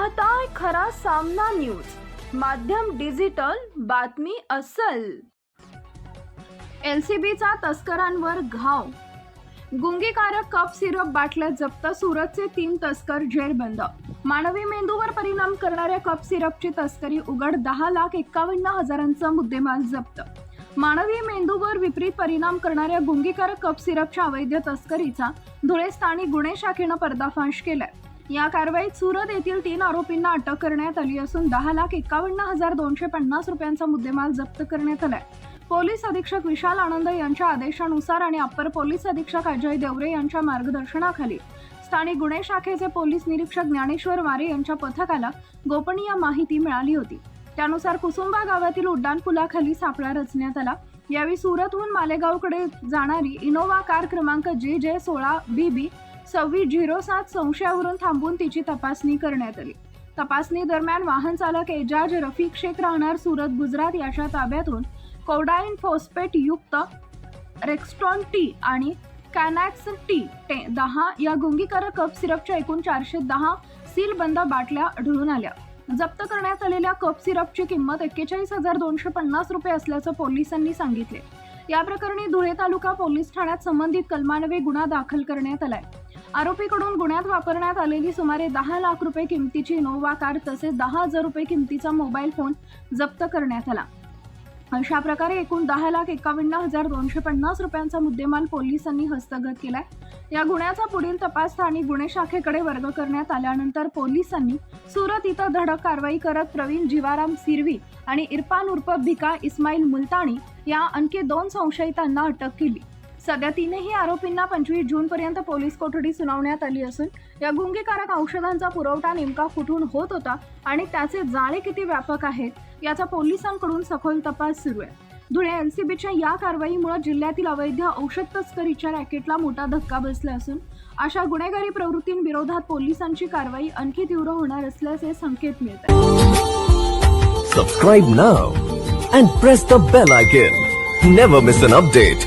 पाहताय खरा सामना न्यूज, माध्यम डिजिटल, बातमी अस्सल। एलसीबीचा तस्करांवर घाव, गुंगीकारक कफ सिरप बाटल्या जप्त, सुरतचे 3 तस्कर जेरबंद। मानवी मेंदूवर परिणाम करणाऱ्या कफ सिरपची तस्करी उघड, 10,51,000चा मुद्देमाल जप्त। मानवी मेंदूवर विपरीत परिणाम करणाऱ्या गुंगीकारक कफ सिरपच्या अवैध तस्करीचा धुळे स्थानिक गुन्हे शाखेनं पर्दाफाश केलाय। या कारवाईत सुरत येथील 3 आरोपींना अटक करण्यात आली असून 10,51,250 रुपयांचा मुद्देमाल जप्त करण्यात आलाय। पोलीस अधीक्षक विशाल आनंद यांच्या आदेशानुसार आणि अप्पर पोलीस अधीक्षक अजय देवरे यांच्या मार्गदर्शनाखाली स्थानिक गुन्हे शाखेचे पोलीस निरीक्षक ज्ञानेश्वर वारे यांच्या पथकाला गोपनीय माहिती मिळाली होती। त्यानुसार कुसुंबा गावातील उड्डाण पुलाखाली सापळा रचण्यात आला। यावेळी सुरतहून मालेगावकडे जाणारी इनोवा कार क्रमांक JJ16BB 2607 संशयावरून थांबून तिची तपासणी करण्यात आली। तपासणी दरम्यान वाहन चालक एजाज रफिक शेख राहणार सुरत गुजरात याच्या ताब्यातून कोडाईन फॉस्फेट युक्त रेक्स्टॉन टी आणि कॅनॅक्स टी 10 या गुंगीकारक कफ सिरपच्या एकूण 410 सीलबंद बाटल्या आढळून आल्या। जप्त करण्यात आलेल्या कफ सिरपची किंमत 41,250 रुपये असल्याचं पोलिसांनी सांगितले। या प्रकरणी धुळे तालुका पोलीस ठाण्यात संबंधित कलमान्वये गुन्हा दाखल करण्यात आलाय। आरोपीकडून गुन्ह्यात वापरण्यात आलेली सुमारे 10 लाख रुपये किमतीची इनोवा कार तसेच 10,000 रुपये किमतीचा मोबाईल फोन जप्त करण्यात आला। अशा प्रकारे एकूण 10,51,250 रुपयांचा मुद्देमाल पोलिसांनी हस्तगत केलाय। या गुन्ह्याचा पुढील तपास स्थानिक गुन्हे शाखेकडे वर्ग करण्यात आल्यानंतर पोलिसांनी सुरत इथं धडक कारवाई करत प्रवीण जीवाराम सिरवी आणि इरफान उर्फ भिका इस्माईल मुलतानी या आणखी 2 संशयितांना अटक केली। सध्या 3ही आरोपींना 25 जून पर्यंत पोलीस कोठडी सुनावण्यात आली असून या गुंगीकारक औषधांचा पुरवठा नेमका कुठून होत होता आणि त्याचे जाळे किती व्यापक आहेत याचा पोलिसांकडून सखोल तपास सुरू आहे। धुळे एलसीबीच्या या कारवाईमुळे जिल्ह्यातील अवैध औषध तस्करीच्या रॅकेटला मोठा धक्का बसला असून अशा गुन्हेगारी प्रवृत्तींविरोधात पोलिसांची कारवाई आणखी तीव्र होणार असल्याचे संकेत मिळत आहेत। Subscribe now and press the bell icon. Never miss an update.